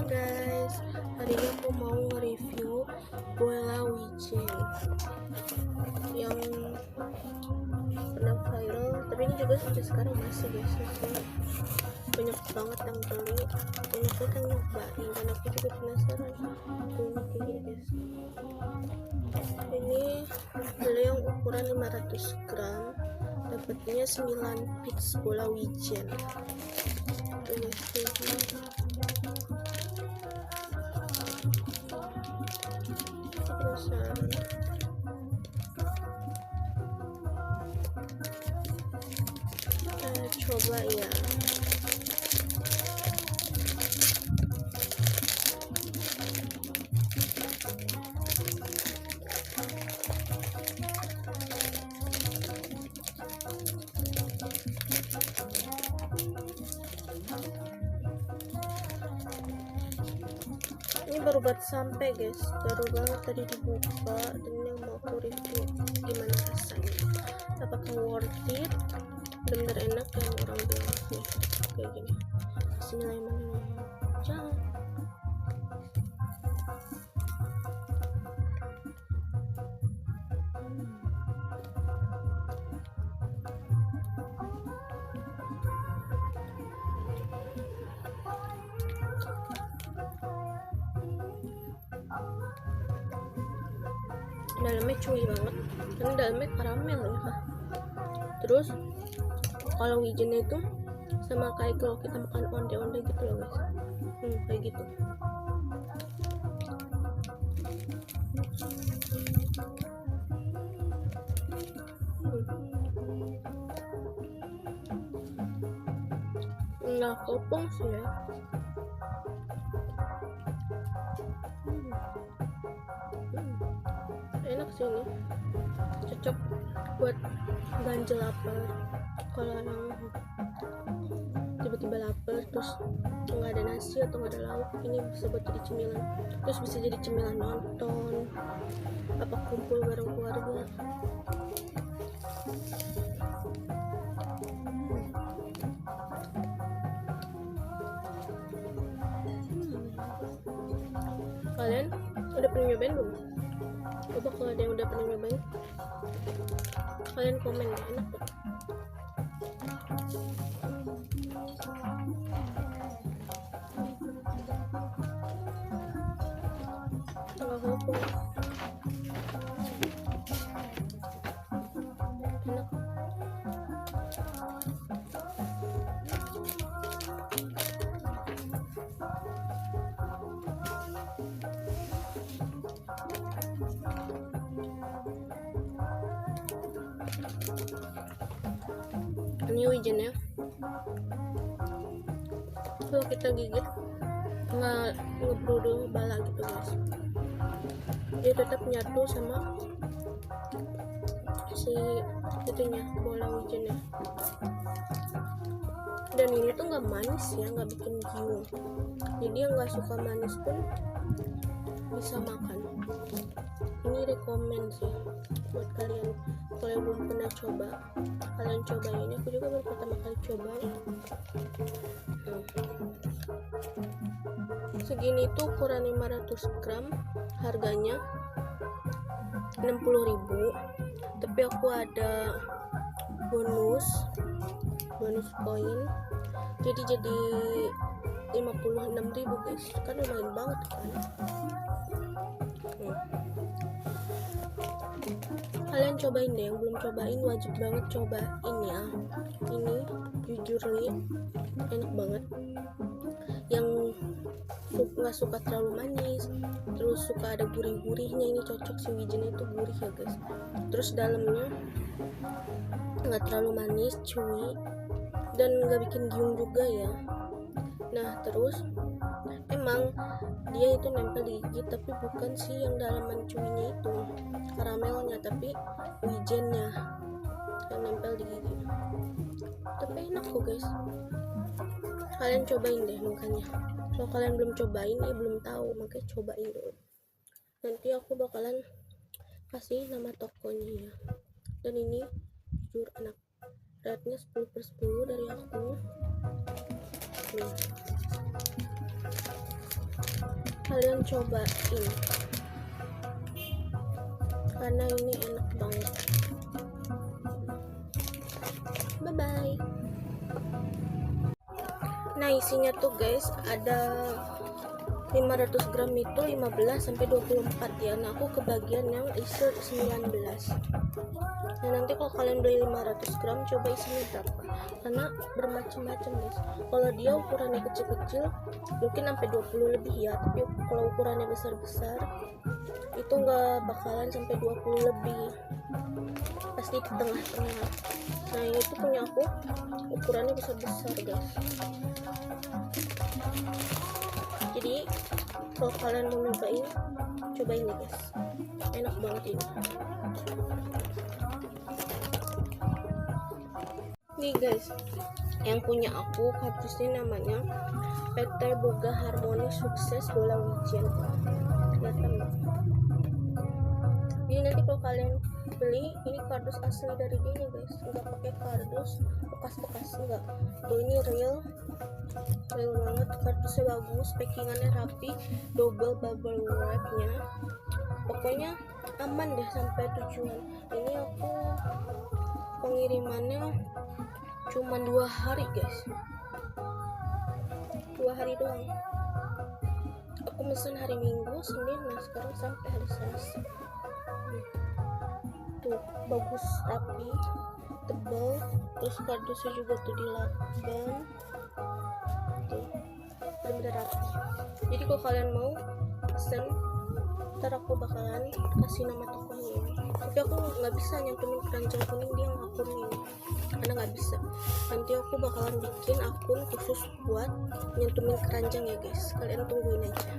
Guys, hari ini aku mau nge-review bola wijen yang pernah viral, tapi ini juga sampai sekarang masih guys. Banyak banget yang beli, banyak banget yang nyobain, dan aku juga penasaran ini kayak gini guys. Ini beli yang ukuran 500 gram, dapatnya 9 piece bola wijen. Kita coba ya. Ini baru buat sampai guys, baru banget tadi dibuka, dan yang mau aku review gimana rasanya, apakah worth it, bener-bener enak yang orang bilang nih kayak gini. Bismillahirrahmanirrahim. Jangan dalamnya chewy banget, dan dalamnya karamel ya kak. Terus kalau wijennya itu sama kayak kalau kita makan onde-onde gitu loh guys, kayak gitu. Nggak kopong sih ya. Enak sih ini, cocok buat belanja lapar. Kalau orang tiba-tiba lapar terus nggak ada nasi atau nggak ada lauk, ini bisa buat jadi cemilan. Terus bisa jadi cemilan nonton, apa kumpul bareng keluarga. Kalian udah pernah nyobain belum? Coba kalau ada yang udah pernah nyobain, kalian komen ya, enak tuh. Nggak kopong, enak. Ini wijennya, kalau kita gigit nggak ngebrudul bala gitu guys, dia tetap nyatu sama si itunya, bola wijennya. Dan ini tuh nggak manis ya, nggak bikin giung, jadi yang nggak suka manis pun bisa makan. Ini rekomen sih buat kalian kalau yang belum pernah coba, kalian cobain. Aku juga baru pertama kali coba. Segini tuh ukuran 500 gram, harganya 60.000, tapi aku ada bonus koin, jadi 56.000 guys, kan lumayan banget kan. Kalian cobain deh, yang belum cobain wajib banget cobain ya. Ini jujur nih enak banget. Yang nggak suka terlalu manis, terus suka ada gurih-gurihnya, ini cocok. Si wijennya itu gurih ya guys. Terus dalamnya nggak terlalu manis, chewy, dan nggak bikin giung juga ya. Nah terus emang dia itu nempel di gigi, tapi bukan sih yang dalaman cuinya itu karamelnya, tapi wijennya yang nempel di gigi. Tapi enak kok guys, kalian cobain deh makanya. Kalau kalian belum cobain ya belum tahu, makanya cobain dulu. Nanti aku bakalan kasih nama tokonya ya. Dan ini jujur enak, rate-nya 10/10 dari aku. Nih. kalian cobain karena ini enak banget. Bye bye. Nah, isinya tuh guys ada 500 gram itu 15 sampai 24 ya. Nah, aku kebagian yang isi 19. Nah, nanti kalau kalian beli 500 gram coba isinya berapa, karena bermacam-macam guys. Kalau dia ukurannya kecil-kecil mungkin sampai 20 lebih ya, tapi kalau ukurannya besar-besar itu nggak bakalan sampai 20 lebih, pasti di tengah-tengah. Nah, ini tuh punya aku ukurannya besar-besar guys. Jadi kalau kalian mau nyobain, cobain nih guys, enak banget ini. Nih guys, yang punya aku kardusnya namanya PT Boga Harmoni Sukses Bola Wijen. Kelihatan nggak? Jadi nanti kalau kalian beli, ini kardus asli dari dia nih guys, nggak pakai kardus bekas-bekas, enggak. Tuh ini real banget, kardusnya bagus, packingannya rapi, double bubble wrapnya, pokoknya aman deh sampai tujuan. Ini aku pengirimannya cuma 2 hari guys, 2 hari doang. Aku mesen hari Minggu, Senin, nah sekarang sampai hari Selasa. Tuh bagus, rapi, tebal, terus kardusnya juga tuh dilakban, tuh bener-bener rapi. Jadi kalau kalian mau pesen, ntar aku bakalan kasih nama tokonya ya. Tapi aku nggak bisa nyantumin keranjang kuning dia yang akun ini, karena nggak bisa. Nanti aku bakalan bikin akun khusus buat nyantumin keranjang ya guys, kalian tungguin aja.